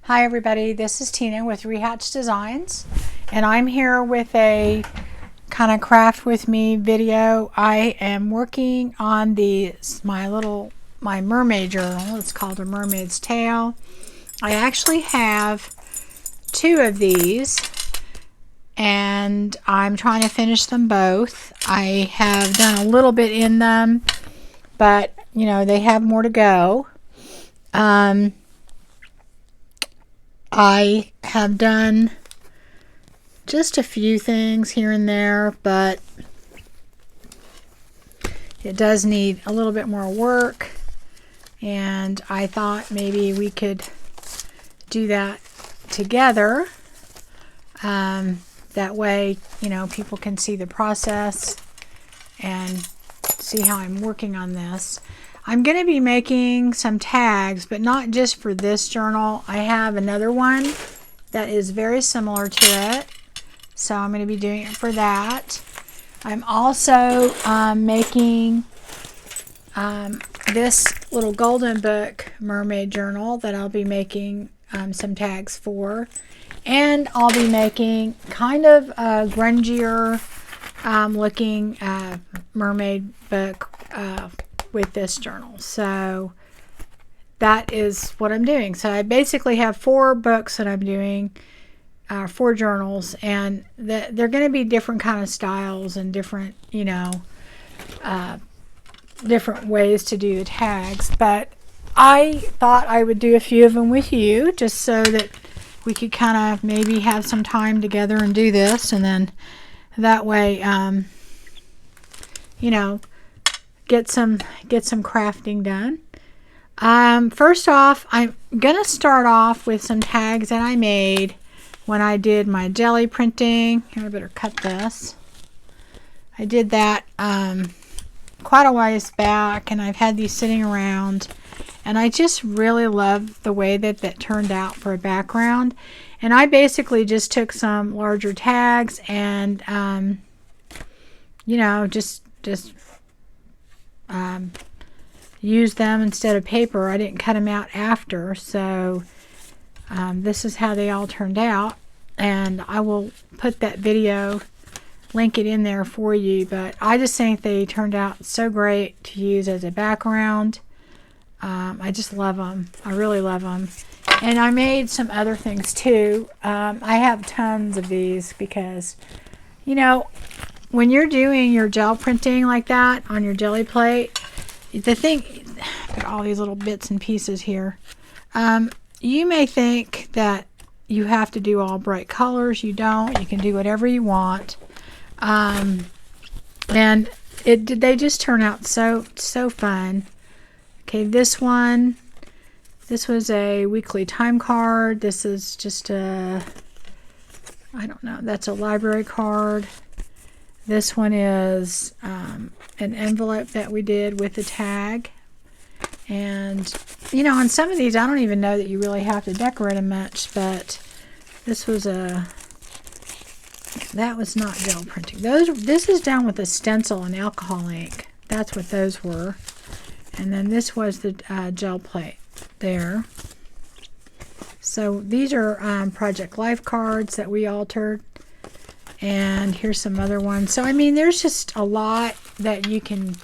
Hi everybody, this is Tina with Rehatch Designs, and I'm here with a kind of craft with me video. I am working on my mermaid journal. It's called a mermaid's tail. I actually have two of these and I'm trying to finish them both. I have done a little bit in them, but you know, they have more to go. I have done just a few things here and there, but it does need a little bit more work, and I thought maybe we could do that together. That way, you know, people can see the process and see how I'm working on this. I'm going to be making some tags, but not just for this journal. I have another one that is very similar to it, so I'm going to be doing it for that. I'm also making this little golden book mermaid journal that I'll be making some tags for, and I'll be making kind of a grungier looking mermaid book with this journal. So that is what I'm doing. So I basically have 4 books that I'm doing, 4 journals, and they're going to be different kind of styles and different, you know, different ways to do the tags. But I thought I would do a few of them with you just so that we could kind of maybe have some time together and do this, and then that way, you know, get some crafting done. First off, I'm gonna start off with some tags that I made when I did my jelly printing. Here, I better cut this. I did that quite a ways back, and I've had these sitting around, and I just really love the way that turned out for a background. And I basically just took some larger tags and you know, just use them instead of paper. I didn't cut them out after, so this is how they all turned out, and I will put that video, link it in there for you. But I just think they turned out so great to use as a background. I just love them. I really love them. And I made some other things too. I have tons of these because, you know, when you're doing your gel printing like that on your jelly plate, the thing, got all these little bits and pieces here. You may think that you have to do all bright colors. You don't. You can do whatever you want. And they just turn out so fun. Okay, this one, this was a weekly time card. This is just a, I don't know, that's a library card. This one is an envelope that we did with the tag. And, you know, on some of these, I don't even know that you really have to decorate them much, but this was that was not gel printing. This is done with a stencil and alcohol ink. That's what those were. And then this was the gel plate there. So these are Project Life cards that we altered. And here's some other ones. So I mean, there's just a lot that you can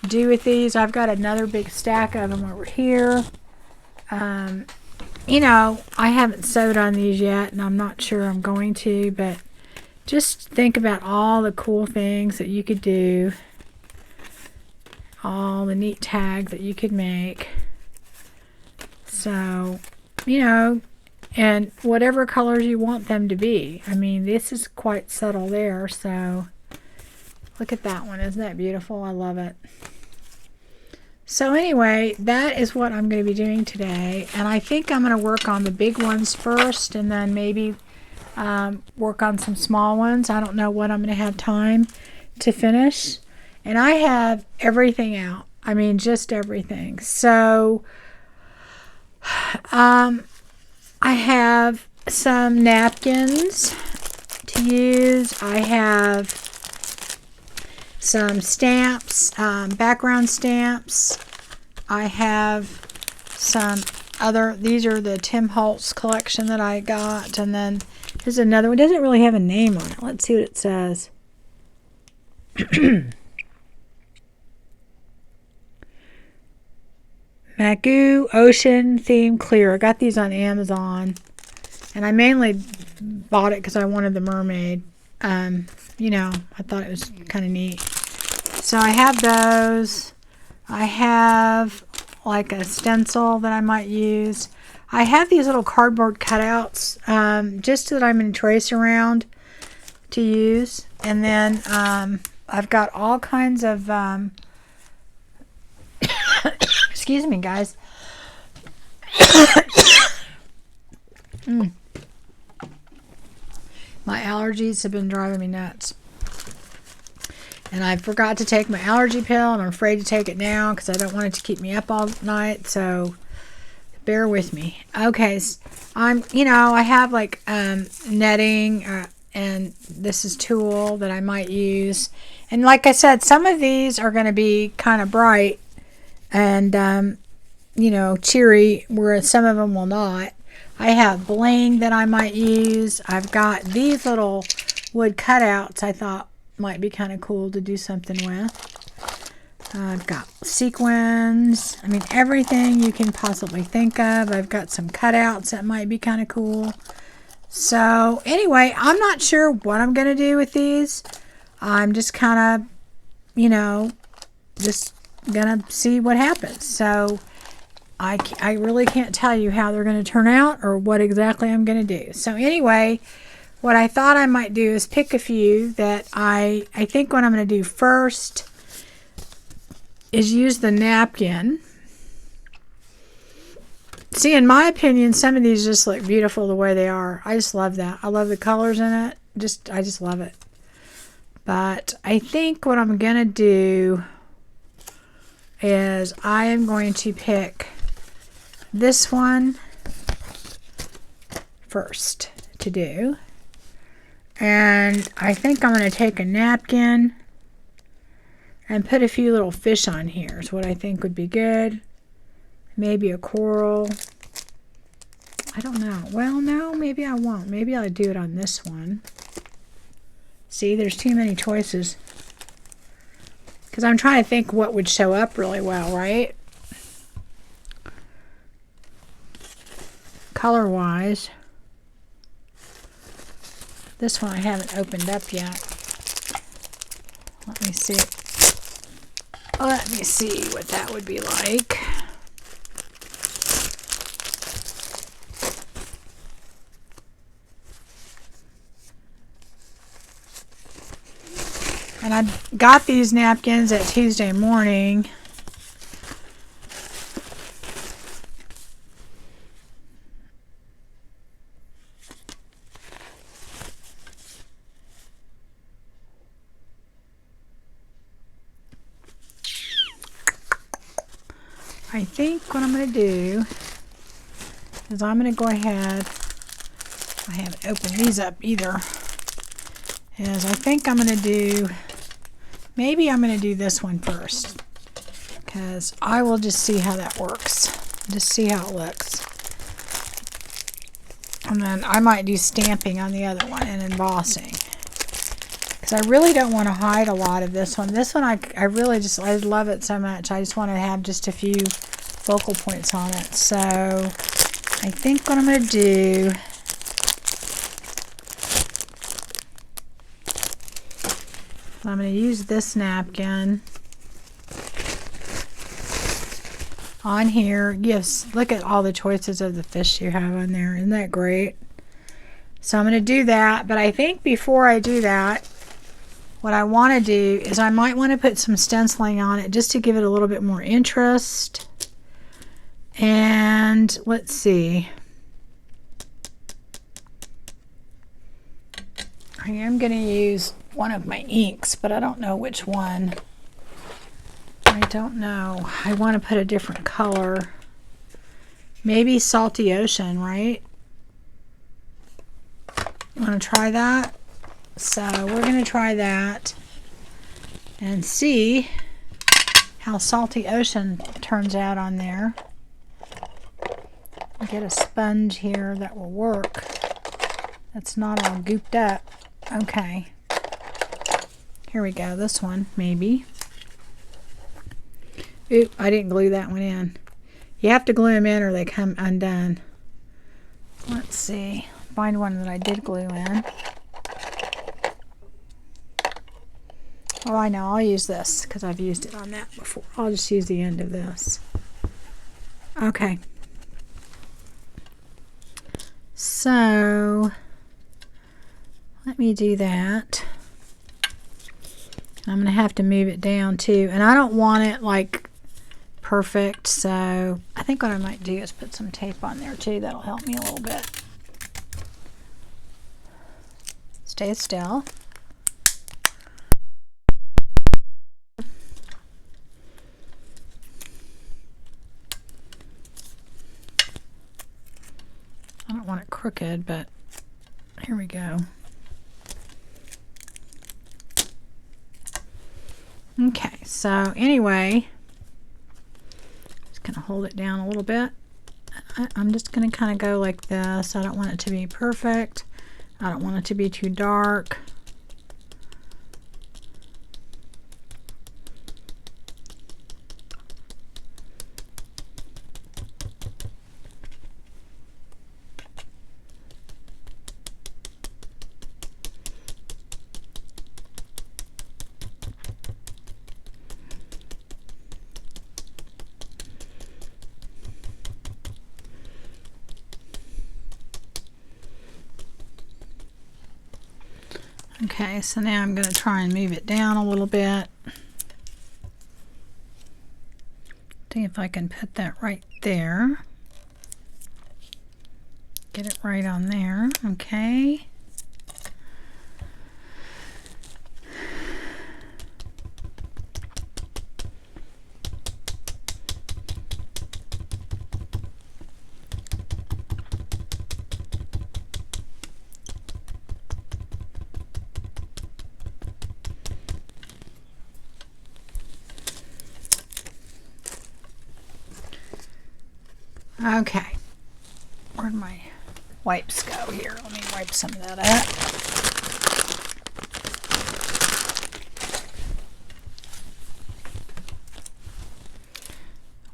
do with these. I've got another big stack of them over here. You know, I haven't sewed on these yet, and I'm not sure I'm going to, but just think about all the cool things that you could do, all the neat tags that you could make. So, you know, and whatever colors you want them to be. I mean, this is quite subtle there, so look at that one. Isn't that beautiful? I love it. So anyway, that is what I'm going to be doing today, and I think I'm going to work on the big ones first, and then maybe work on some small ones. I don't know what I'm going to have time to finish, and I have everything out. I mean, just everything. So I have some napkins to use. I have some stamps, background stamps. I have some these are the Tim Holtz collection that I got. And then here's another one. It doesn't really have a name on it. Let's see what it says. Magoo Ocean Theme Clear. I got these on Amazon. And I mainly bought it because I wanted the mermaid. You know, I thought it was kind of neat. So I have those. I have like a stencil that I might use. I have these little cardboard cutouts just so that I'm going to trace around to use. And then I've got all kinds of excuse me, guys. My allergies have been driving me nuts. And I forgot to take my allergy pill, and I'm afraid to take it now because I don't want it to keep me up all night. So bear with me. Okay, so I have like netting, and this is tulle that I might use. And like I said, some of these are going to be kind of bright and cheery, whereas some of them will not. I have bling that I might use. I've got these little wood cutouts I thought might be kind of cool to do something with. I've got sequins. I mean, everything you can possibly think of. I've got some cutouts that might be kind of cool. So anyway, I'm not sure what I'm going to do with these. I'm just kind of, just going to see what happens. So I really can't tell you how they're going to turn out or what exactly I'm going to do. So anyway, what I thought I might do is pick a few that I think what I'm going to do first is use the napkin. See, in my opinion, some of these just look beautiful the way they are. I just love that. I love the colors in it. I just love it. But I think what I'm going to do is I am going to pick this one first to do. And I think I'm going to take a napkin and put a few little fish on here is what I think would be good. Maybe a coral. I don't know. Well, no, maybe I won't. Maybe I'll do it on this one. See, there's too many choices. Because I'm trying to think what would show up really well, right? Color-wise. This one I haven't opened up yet. Let me see. Let me see what that would be like. And I got these napkins at Tuesday morning. I think what I'm going to do is I'm going to go ahead, I haven't opened these up either, is I think I'm going to do, maybe I'm going to do this one first, because I will just see how that works, just see how it looks. And then I might do stamping on the other one and embossing. Because I really don't want to hide a lot of this one. This one, I really just, I love it so much. I just want to have just a few focal points on it. So I think what I'm going to do, I'm going to use this napkin on here. Yes, look at all the choices of the fish you have on there. Isn't that great? So I'm going to do that. But I think before I do that, what I want to do is I might want to put some stenciling on it just to give it a little bit more interest. And let's see. I am going to use one of my inks, but I don't know which one. I don't know. I want to put a different color. Maybe Salty Ocean, right? Want to try that? So we're going to try that and see how Salty Ocean turns out on there. get a sponge here that will work. That's not all gooped up. Okay. Here we go. This one, maybe. Oop, I didn't glue that one in. You have to glue them in or they come undone. Let's see. Find one that I did glue in. Oh, I know. I'll use this because I've used it on that before. I'll just use the end of this. Okay. So, let me do that. I'm going to have to move it down too. And I don't want it like perfect. So, I think what I might do is put some tape on there too. That'll help me a little bit. Stay still. I don't want it crooked, but here we go. Okay, so anyway, just going to hold it down a little bit. I'm just going to kind of go like this. I don't want it to be perfect. I don't want it to be too dark. Okay, so now I'm going to try and move it down a little bit. See if I can put that right there. Get it right on there. Okay. Okay, where'd my wipes go here? Let me wipe some of that up.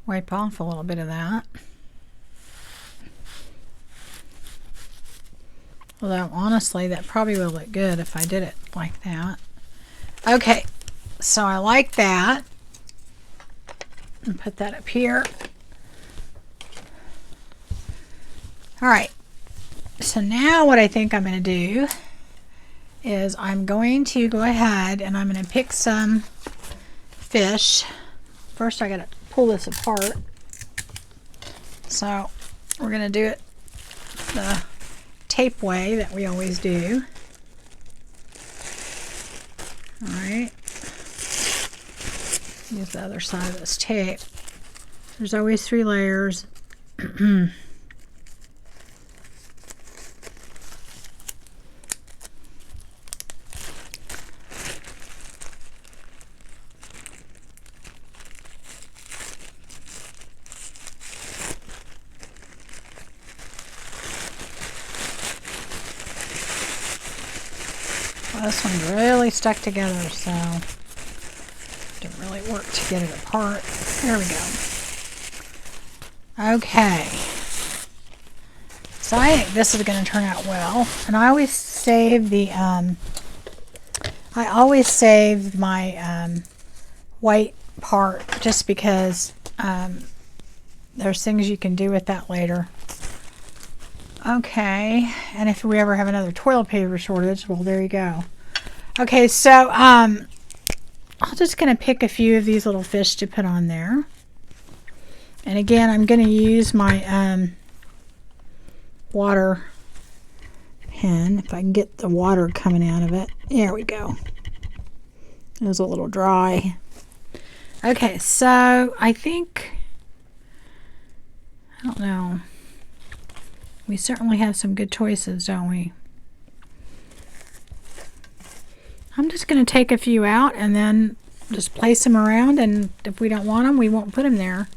Wipe off a little bit of that. Although, honestly, that probably will look good if I did it like that. Okay, so I like that. And put that up here. Alright, so now what I think I'm going to do is I'm going to go ahead and I'm going to pick some fish. First I got to pull this apart. So we're going to do it the tape way that we always do. Alright, use the other side of this tape. There's always 3 layers. This one's really stuck together, so didn't really work to get it apart. There we go. Okay. So I think this is going to turn out well. And I always save the my white part just because there's things you can do with that later. Okay, and if we ever have another toilet paper shortage, well, there you go. Okay, so I'm just going to pick a few of these little fish to put on there. And again, I'm going to use my water pen, if I can get the water coming out of it. There we go. It was a little dry. Okay, so I think, I don't know. We certainly have some good choices, don't we? I'm just going to take a few out and then just place them around, and if we don't want them, we won't put them there.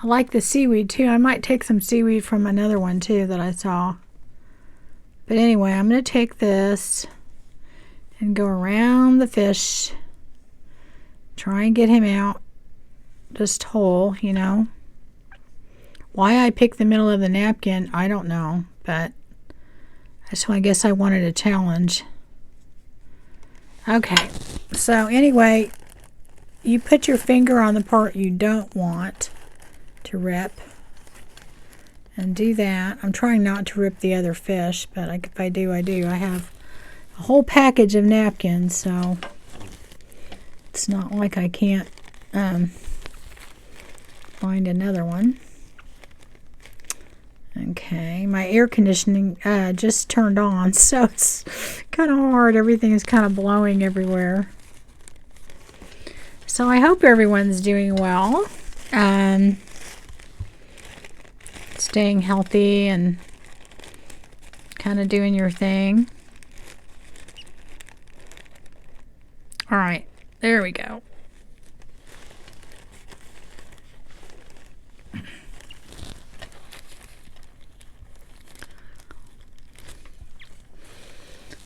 I like the seaweed too. I might take some seaweed from another one too that I saw. But anyway, I'm going to take this and go around the fish. Try and get him out just whole, you know. Why I picked the middle of the napkin, I don't know. But I guess I wanted a challenge. Okay, so anyway, you put your finger on the part you don't want to rip. And do that. I'm trying not to rip the other fish, but if I do, I do. I have a whole package of napkins, so it's not like I can't find another one. Okay, my air conditioning just turned on, so it's kind of hard. Everything is kind of blowing everywhere. So I hope everyone's doing well. Staying healthy and kind of doing your thing. All right, there we go.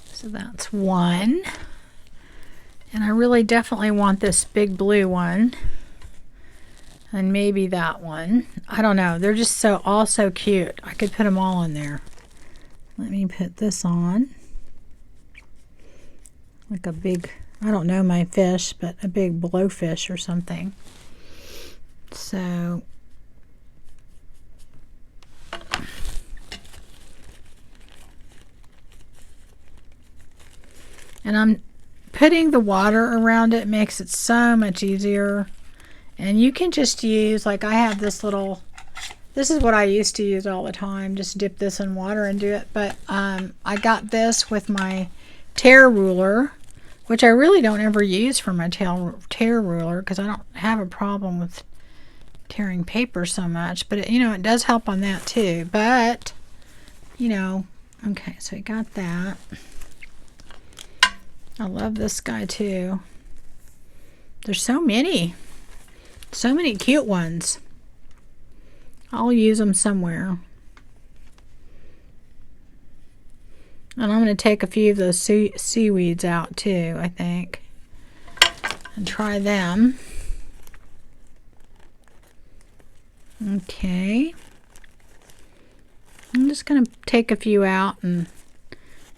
So that's one. And I really definitely want this big blue one. And maybe that one. I don't know. They're just all so cute. I could put them all in there. Let me put this on. Like a big, I don't know my fish, but a big blowfish or something. So and I'm putting the water around it. Makes it so much easier. And you can just use, like I have this little, this is what I used to use all the time, just dip this in water and do it. But I got this with my tear ruler, which I really don't ever use for my tear ruler because I don't have a problem with tearing paper so much. But, you know, it does help on that too. But, you know, okay, so I got that. I love this guy too. There's so many. So many cute ones. I'll use them somewhere. And I'm going to take a few of those seaweeds out too, I think. And try them. Okay. I'm just going to take a few out and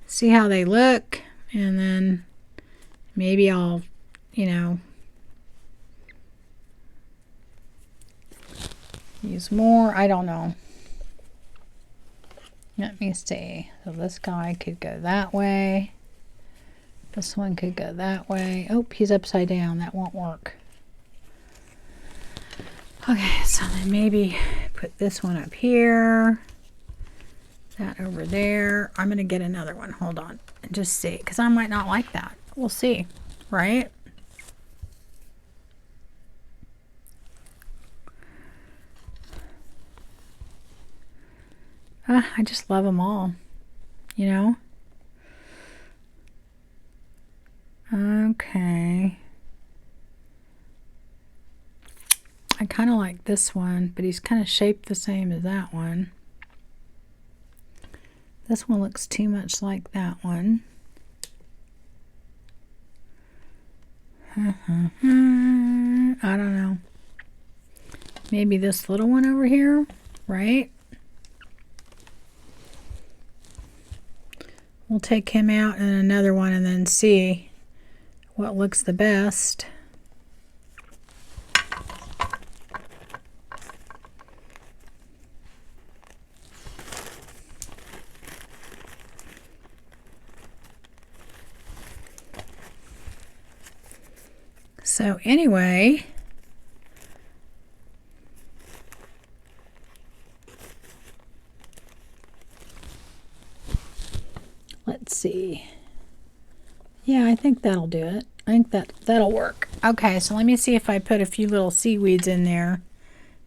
see how they look. And then maybe I'll, you know, use more. I don't know. Let me see. So this guy could go that way. This one could go that way. Oh, he's upside down. That won't work. Okay, so then maybe put this one up here. That over there. I'm going to get another one. Hold on. And just see. Because I might not like that. We'll see. Right? I just love them all, you know? Okay. I kind of like this one, but he's kind of shaped the same as that one. This one looks too much like that one. I don't know. Maybe this little one over here, right? We'll take him out and another one and then see what looks the best. So anyway, let's see. Yeah, I think that'll do it. I think that'll work. Okay, so let me see if I put a few little seaweeds in there,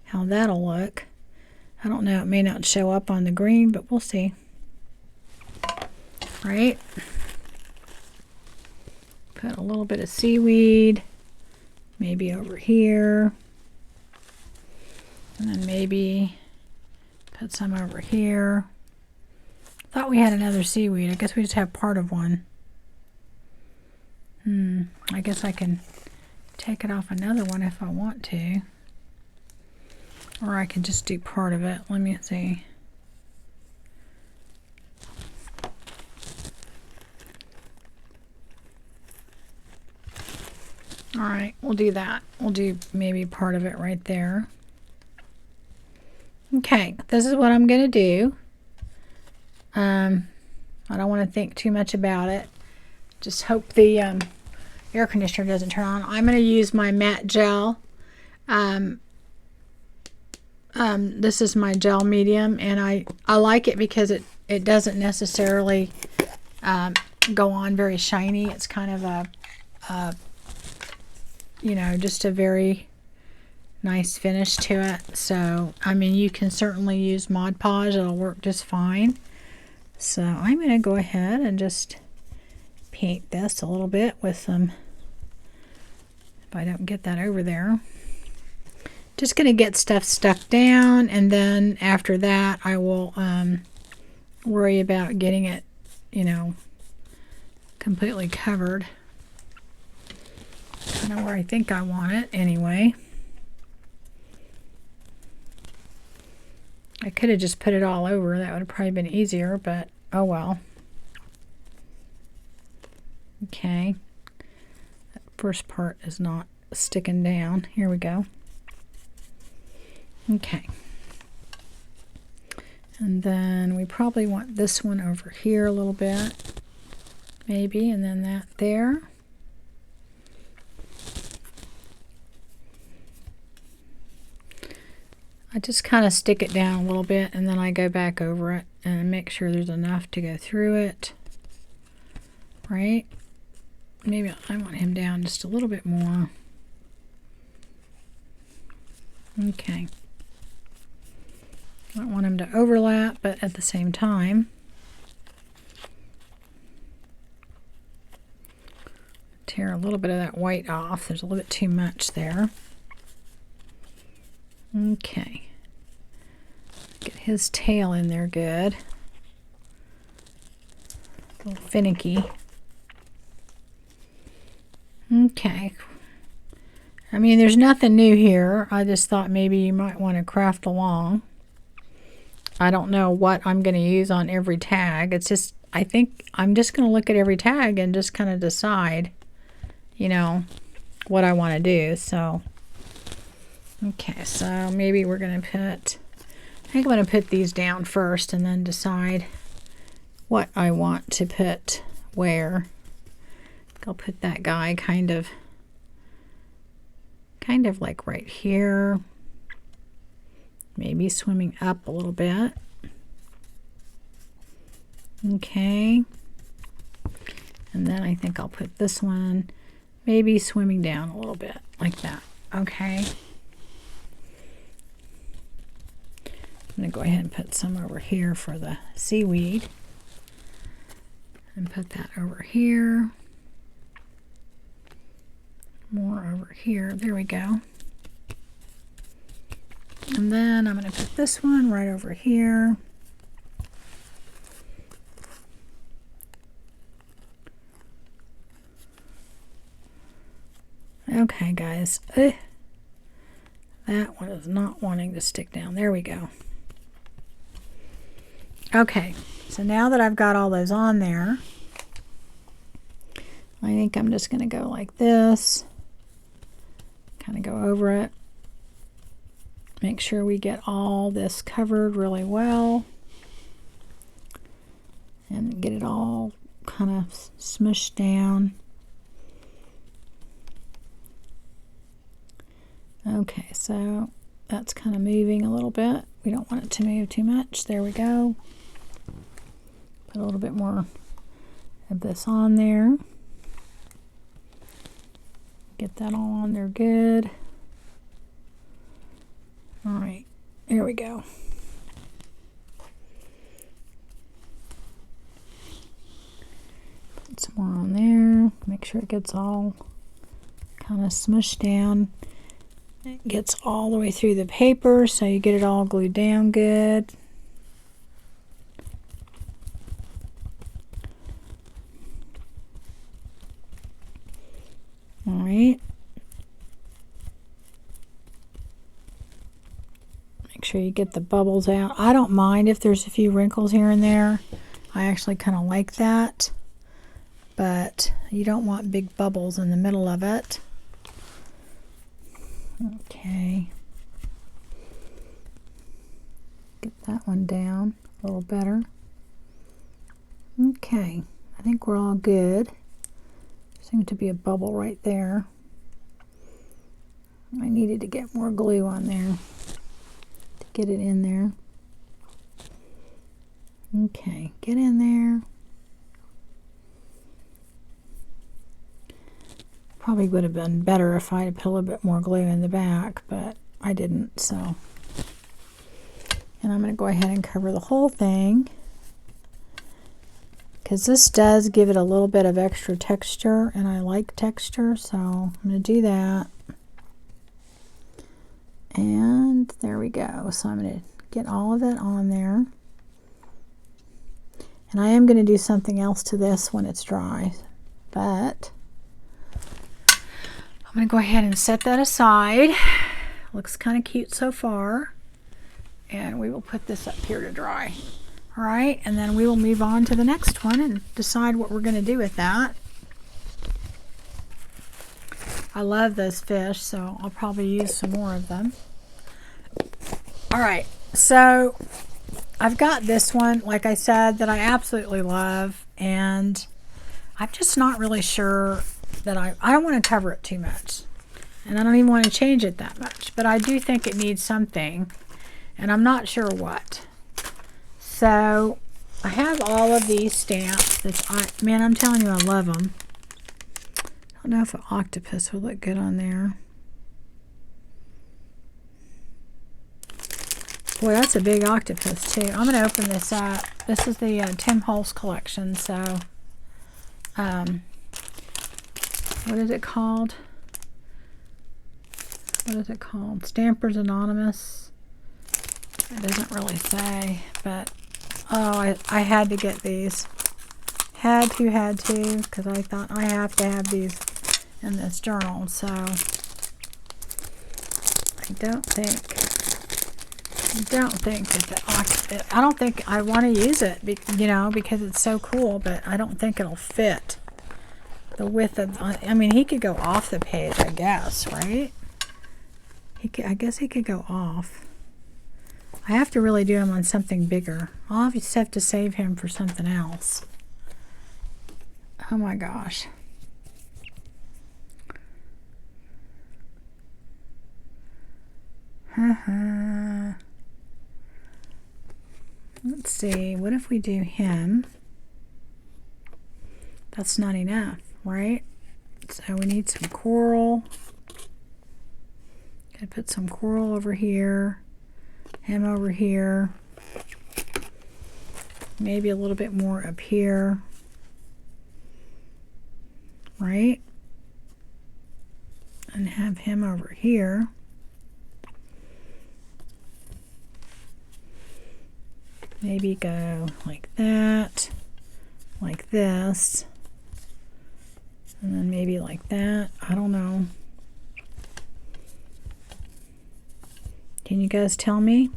how that'll look. I don't know, it may not show up on the green, but we'll see. Right? Put a little bit of seaweed, maybe over here. And then maybe put some over here. Thought we had another seaweed. I guess we just have part of one. I guess I can take it off another one if I want to. Or I can just do part of it. Let me see. Alright, we'll do that. We'll do maybe part of it right there. Okay, this is what I'm going to do. I don't want to think too much about it. Just hope the air conditioner doesn't turn on. I'm going to use my matte gel. This is my gel medium, and I like it because it doesn't necessarily go on very shiny. It's kind of a you know, just a very nice finish to it. So, I mean, you can certainly use Mod Podge. It'll work just fine. So, I'm going to go ahead and just paint this a little bit with some, if I don't get that over there. Just going to get stuff stuck down, and then after that, I will worry about getting it, you know, completely covered. Kind of where I think I want it anyway. I could have just put it all over. That would have probably been easier, but oh well. Okay. That first part is not sticking down. Here we go. Okay. And then we probably want this one over here a little bit. Maybe, and then that there. I just kind of stick it down a little bit, and then I go back over it and make sure there's enough to go through it. Right? Maybe I want him down just a little bit more. Okay. I don't want him to overlap, but at the same time, tear a little bit of that white off. There's a little bit too much there. Okay. Get his tail in there good. A little finicky. Okay. I mean, there's nothing new here. I just thought maybe you might want to craft along. I don't know what I'm going to use on every tag. It's just, I think I'm just going to look at every tag and just kind of decide, you know, what I want to do. So, okay, so maybe we're going to put, I think I'm going to put these down first and then decide what I want to put where. I'll put that guy kind of like right here. Maybe swimming up a little bit. Okay. And then I think I'll put this one maybe swimming down a little bit like that. Okay. I'm going to go ahead and put some over here for the seaweed. And put that over here. More over here. There we go. And then I'm going to put this one right over here. Okay, guys. That one is not wanting to stick down. There we go. Okay, so now that I've got all those on there, I think I'm just going to go like this. Kind of go over it. Make sure we get all this covered really well. And get it all kind of smushed down. Okay, so that's kind of moving a little bit. We don't want it to move too much. There we go. Put a little bit more of this on there. Get that all on there good. All right, there we go. Put some more on there. Make sure it gets all kind of smushed down. It gets all the way through the paper, so you get it all glued down good. All right. Make sure you get the bubbles out. I don't mind if there's a few wrinkles here and there. I actually kind of like that. But you don't want big bubbles in the middle of it. Okay. Get that one down a little better. Okay. I think we're all good. Seems to be a bubble right there. I needed to get more glue on there to get it in there. Okay, get in there. Probably would have been better if I had put a little bit more glue in the back, but I didn't, so. And I'm going to go ahead and cover the whole thing, because this does give it a little bit of extra texture, and I like texture, so I'm going to do that. And there we go. So I'm going to get all of it on there. And I am going to do something else to this when it's dry, but I'm going to go ahead and set that aside. Looks kind of cute so far. And we will put this up here to dry. All right, and then we will move on to the next one and decide what we're going to do with that. I love those fish, so I'll probably use some more of them. All right, so I've got this one, like I said, that I absolutely love, and I'm just not really sure that I don't want to cover it too much, and I don't even want to change it that much, but I do think it needs something, and I'm not sure what. So I have all of these stamps that man, I'm telling you, I love them. I don't know if an octopus would look good on there. Boy, that's a big octopus too. I'm going to open this up. This is the Tim Holtz collection. So, what is it called? What is it called? Stampers Anonymous. It doesn't really say, but oh, I had to get these. Had to, because I thought I have to have these in this journal. So I don't think that I don't think I want to use it, you know, because it's so cool, but I don't think it'll fit the width of, I mean, he could go off the page, I guess, right? I guess he could go off. I have to really do him on something bigger. I'll just have to save him for something else. Oh my gosh. Let's see, what if we do him? That's not enough, right? So we need some coral. Gotta put some coral over here, him over here, maybe a little bit more up here, right? And have him over here. Maybe go like that, like this, and then maybe like that. I don't know. Can you guys tell me?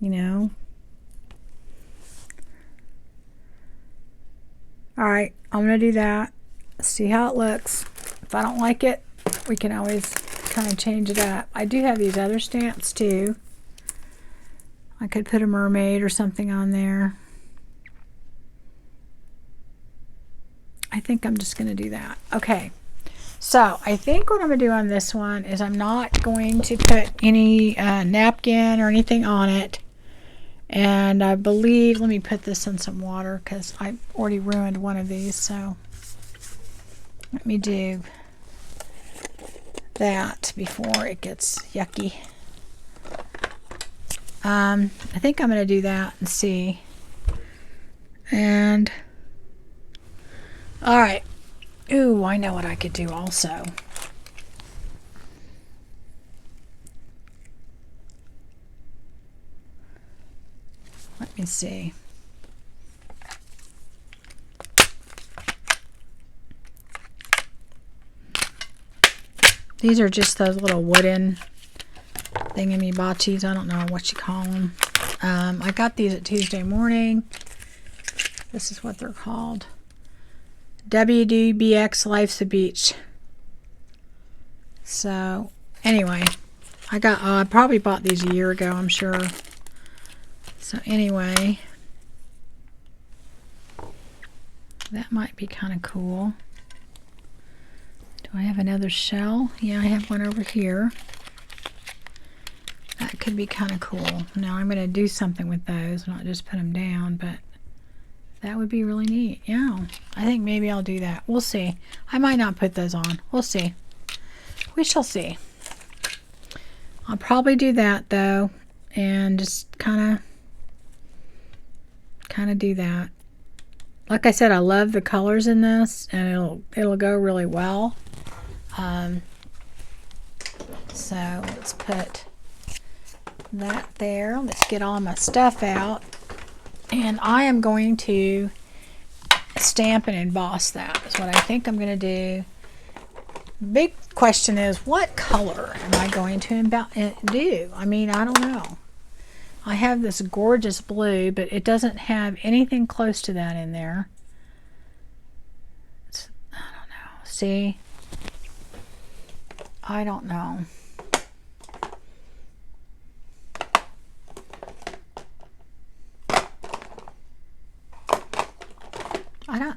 You know? Alright, I'm going to do that. See how it looks. If I don't like it, we can always kind of change it up. I do have these other stamps too. I could put a mermaid or something on there. I think I'm just going to do that. Okay. So I think what I'm going to do on this one is I'm not going to put any napkin or anything on it. And I believe, let me put this in some water because I already ruined one of these. So let me do that before it gets yucky. I think I'm going to do that and see. And all right. Ooh, I know what I could do also. Let me see. These are just those little wooden thingamybotchies. I don't know what you call them. I got these at Tuesday Morning. This is what they're called. WDBX Life's a Beach. So, anyway, I probably bought these a year ago, I'm sure. So, anyway, that might be kind of cool. Do I have another shell? Yeah, I have one over here. That could be kind of cool. Now, I'm going to do something with those, not just put them down, but that would be really neat. Yeah, I think maybe I'll do that. We'll see. I might not put those on. We'll see. We shall see. I'll probably do that though, and just kind of do that. Like I said, I love the colors in this, and it'll go really well. So let's put that there. Let's get all my stuff out. And I am going to stamp and emboss that. That's what I think I'm going to do. Big question is, what color am I going to do? I mean, I don't know. I have this gorgeous blue, but it doesn't have anything close to that in there. I don't know. See? I don't know.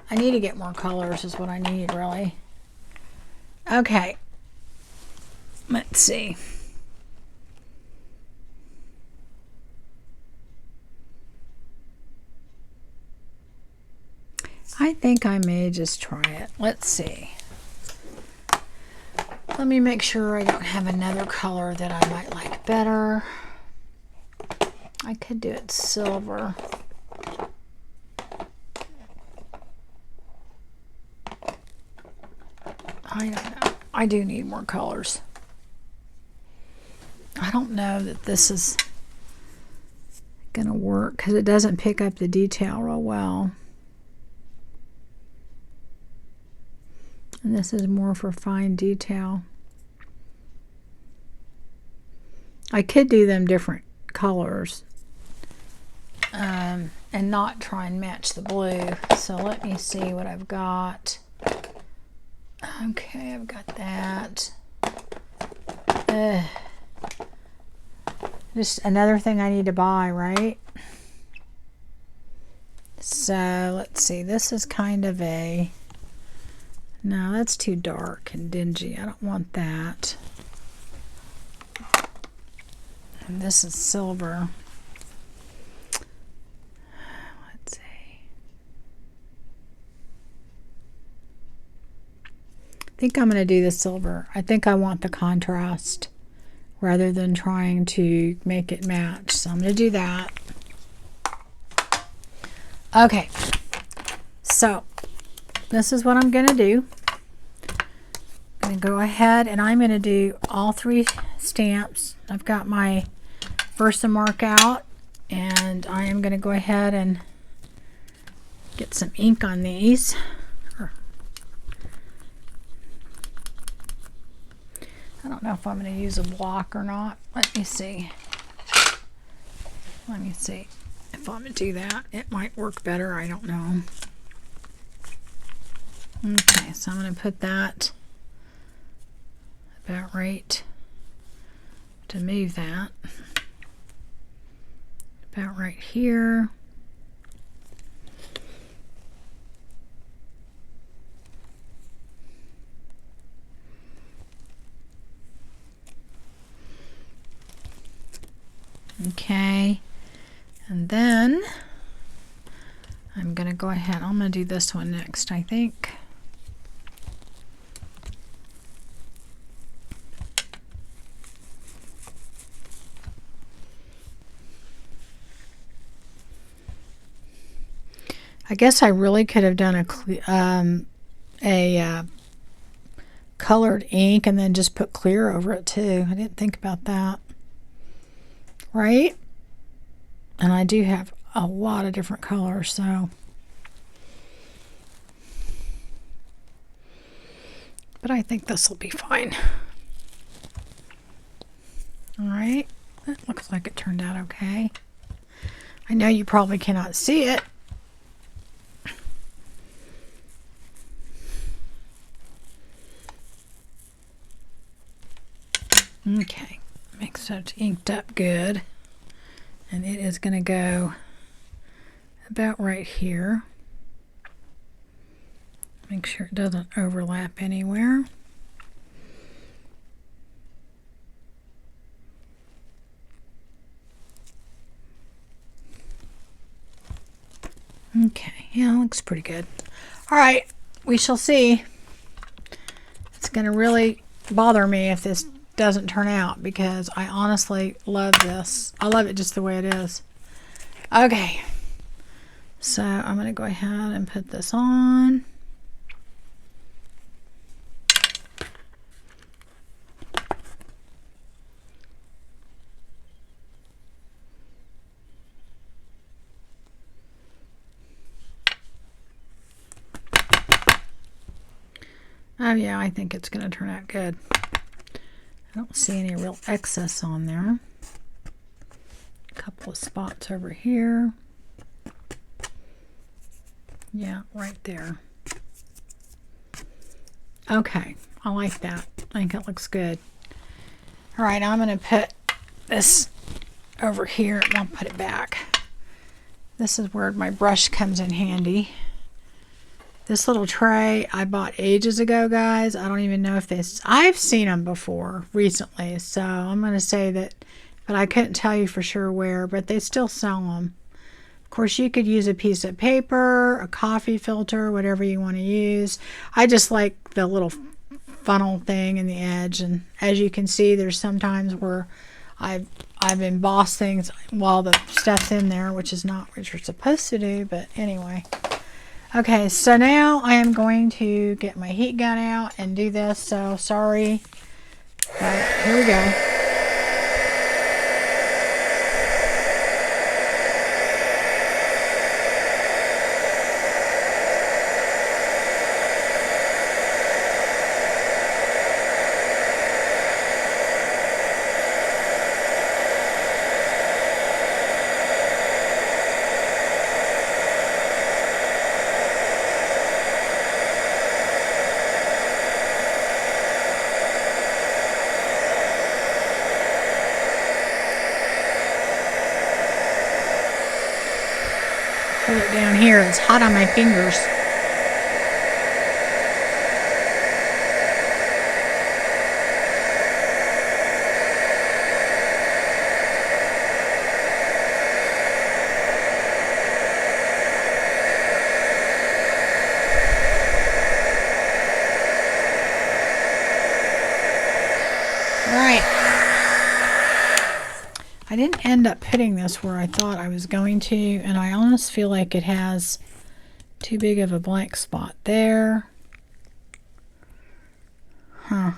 I need to get more colors is what I need, really. Okay. Let's see. I think I may just try it. Let's see. Let me make sure I don't have another color that I might like better. I could do it silver. I don't know. I do need more colors. I don't know that this is going to work because it doesn't pick up the detail real well. And this is more for fine detail. I could do them different colors and not try and match the blue. So let me see what I've got. Okay, I've got that. Just another thing I need to buy, right? So let's see. This is kind of a... No, that's too dark and dingy. I don't want that. And this is silver. Let's see. I think I'm going to do the silver. I think I want the contrast rather than trying to make it match. So I'm going to do that. Okay. So this is what I'm going to do. I'm going to go ahead and I'm going to do all 3 stamps. I've got my Versamark out, and I am going to go ahead and get some ink on these. I don't know if I'm going to use a block or not. Let me see. Let me see if I'm going to do that. It might work better. I don't know. Okay, so I'm going to put that about right to move that. About right here. Okay, and then I'm going to go ahead. I'm going to do this one next, I think. I guess I really could have done a colored ink and then just put clear over it too. I didn't think about that. Right? And I do have, a lot of different colors, so. But I think this will be fine. All right, that looks like it turned out okay. I know you probably cannot see it. Okay, make sure it's inked up good. And it is going to go about right here. Make sure it doesn't overlap anywhere. Okay, yeah, looks pretty good. All right, we shall see. It's going to really bother me if this doesn't turn out, because I honestly love this. I love it just the way it is. Okay, so I'm going to go ahead and put this on. Oh yeah, I think it's going to turn out good. I don't see any real excess on there. A couple of spots over here. Yeah, right there. Okay, I like that. I think it looks good. All right, I'm going to put this over here and I'll put it back. This is where my brush comes in handy. This little tray I bought ages ago, guys. I don't even know if I've seen them before recently, so I'm going to say that, but I couldn't tell you for sure where, but they still sell them. Of course, you could use a piece of paper, a coffee filter, whatever you want to use. I just like the little funnel thing in the edge, and as you can see, there's sometimes where I've embossed things while the stuff's in there, which is not what you're supposed to do, but anyway. Okay, so now I am going to get my heat gun out and do this, so sorry. But here we go. Put it down here. It's hot on my fingers. I didn't end up putting this where I thought I was going to, and I almost feel like it has too big of a blank spot there. Huh.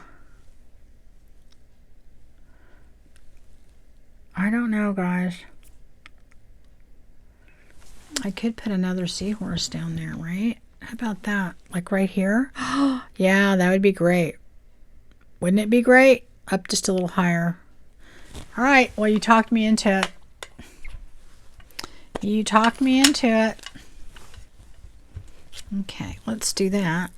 I don't know, guys. I could put another seahorse down there, right? How about that? Like right here? Yeah, that would be great. Wouldn't it be great? Up just a little higher. All right, well, you talked me into it. You talked me into it. Okay, let's do that.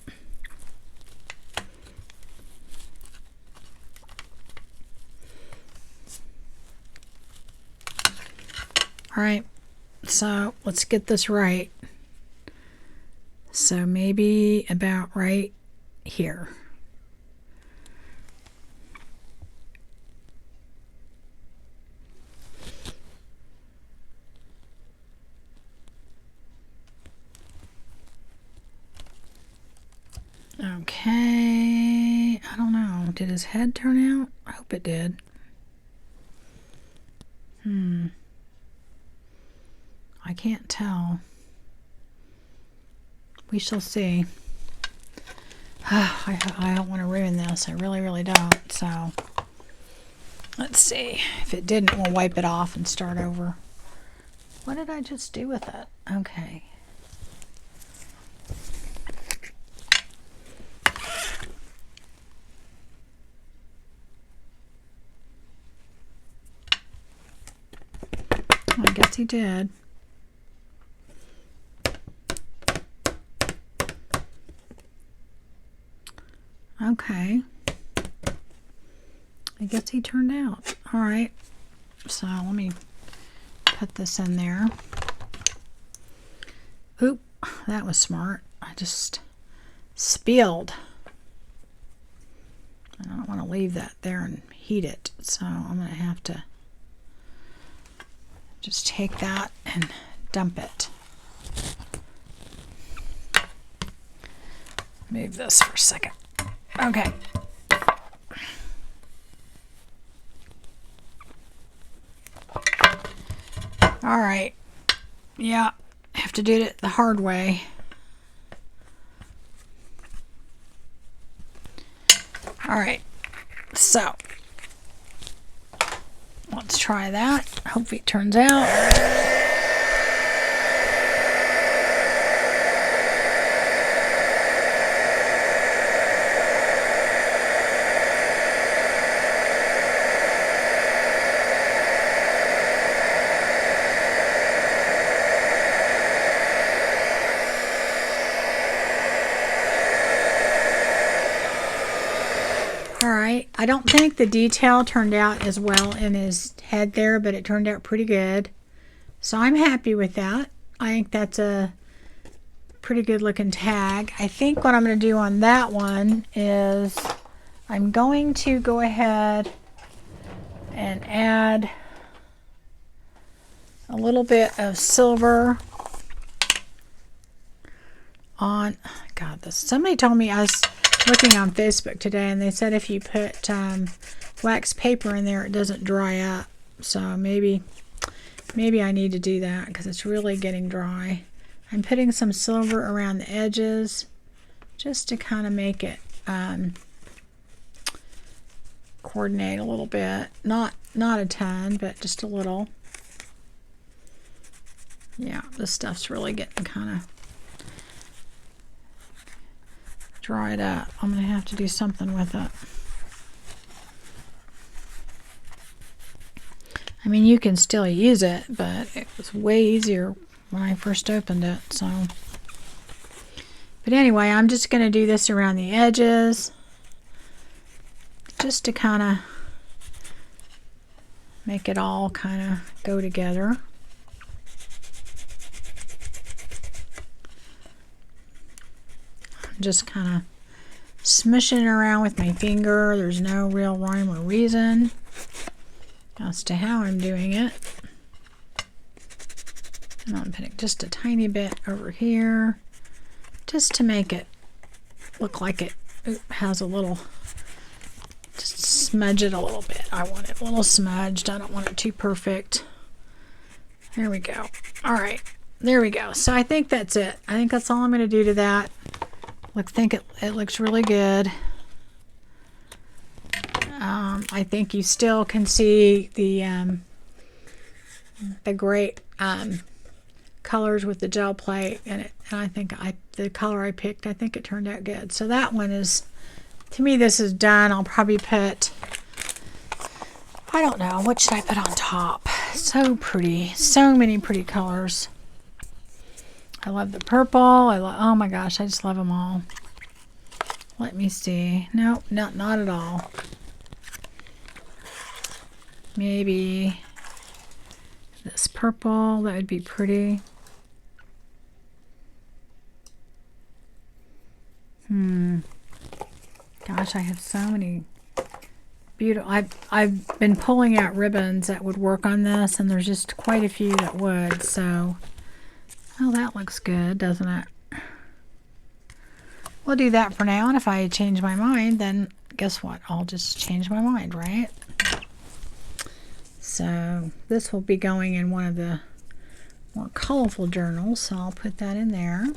All right, so let's get this right. So maybe about right here. Okay, I don't know. Did his head turn out? I hope it did. I can't tell. We shall see. I don't want to ruin this. I really, really don't. So, let's see. If it didn't, we'll wipe it off and start over. What did I just do with it? Okay. I guess he did. Okay. I guess he turned out. All right. So let me put this in there. Oop, that was smart. I just spilled. I don't want to leave that there and heat it. So I'm going to have to just take that and dump it. Move this for a second. Okay. All right. Yeah, have to do it the hard way. All right. So, let's try that. Hopefully it turns out. Alright, I don't think the detail turned out as well in his head there, but it turned out pretty good. So I'm happy with that. I think that's a pretty good looking tag. I think what I'm going to do on that one is I'm going to go ahead and add a little bit of silver on. God, this, somebody told me, I was looking on Facebook today, and they said if you put wax paper in there, it doesn't dry up. So maybe I need to do that because it's really getting dry. I'm putting some silver around the edges just to kind of make it coordinate a little bit. Not a ton, but just a little. Yeah, this stuff's really getting kind of dried up. I'm going to have to do something with it. I mean, you can still use it, but it was way easier when I first opened it. So, but anyway, I'm just going to do this around the edges just to kind of make it all kind of go together. Just kind of smushing around with my finger. There's no real rhyme or reason as to how I'm doing it. And I'm putting just a tiny bit over here just to make it look like it has a little, just smudge it a little bit. I want it a little smudged. I don't want it too perfect. There we go. All right, there we go. So I think that's it. I think that's all I'm going to do to that. I think it looks really good. I think you still can see the great colors with the gel plate in it, and I think the color I picked, I think it turned out good. So that one is, to me, this is done. I'll probably put, I don't know, what should I put on top? So pretty, so many pretty colors. I love the purple. Oh my gosh, I just love them all. Let me see. No, not at all. Maybe this purple, that would be pretty. Gosh, I have so many beautiful. I've been pulling out ribbons that would work on this, and there's just quite a few that would. So, oh, that looks good, doesn't it? We'll do that for now, and if I change my mind, then guess what? I'll just change my mind, right? So this will be going in one of the more colorful journals, so I'll put that in there.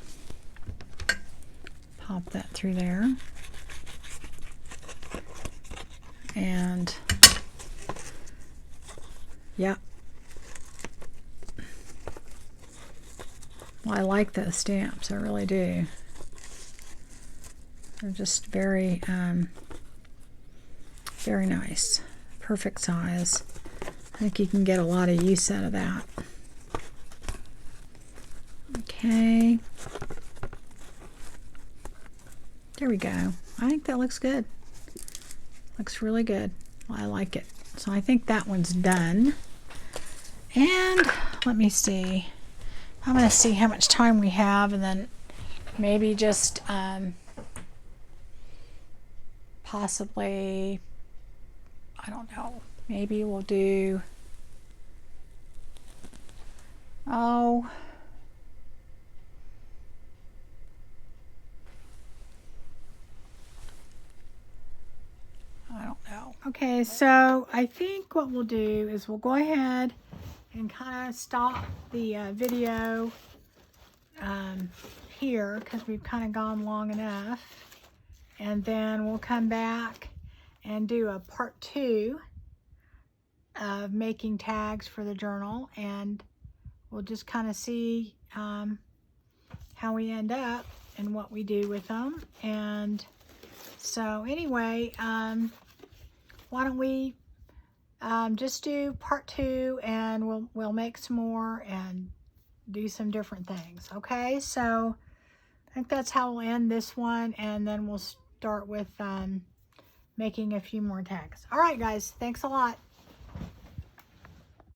Pop that through there. And Well, I like those stamps, I really do. They're just very, very nice. Perfect size. I think you can get a lot of use out of that. Okay. There we go. I think that looks good. Looks really good. I like it. So I think that one's done. And let me see. I'm going to see how much time we have, and then maybe just possibly, I don't know, maybe we'll do, oh, I don't know. Okay, so I think what we'll do is we'll go ahead and kind of stop the video here, because we've kind of gone long enough, and then we'll come back and do a part 2 of making tags for the journal, and we'll just kind of see how we end up and what we do with them. And so anyway, why don't we just do part 2, and we'll make some more and do some different things. Okay, so I think that's how we'll end this one, and then we'll start with making a few more tags. All right, guys, thanks a lot.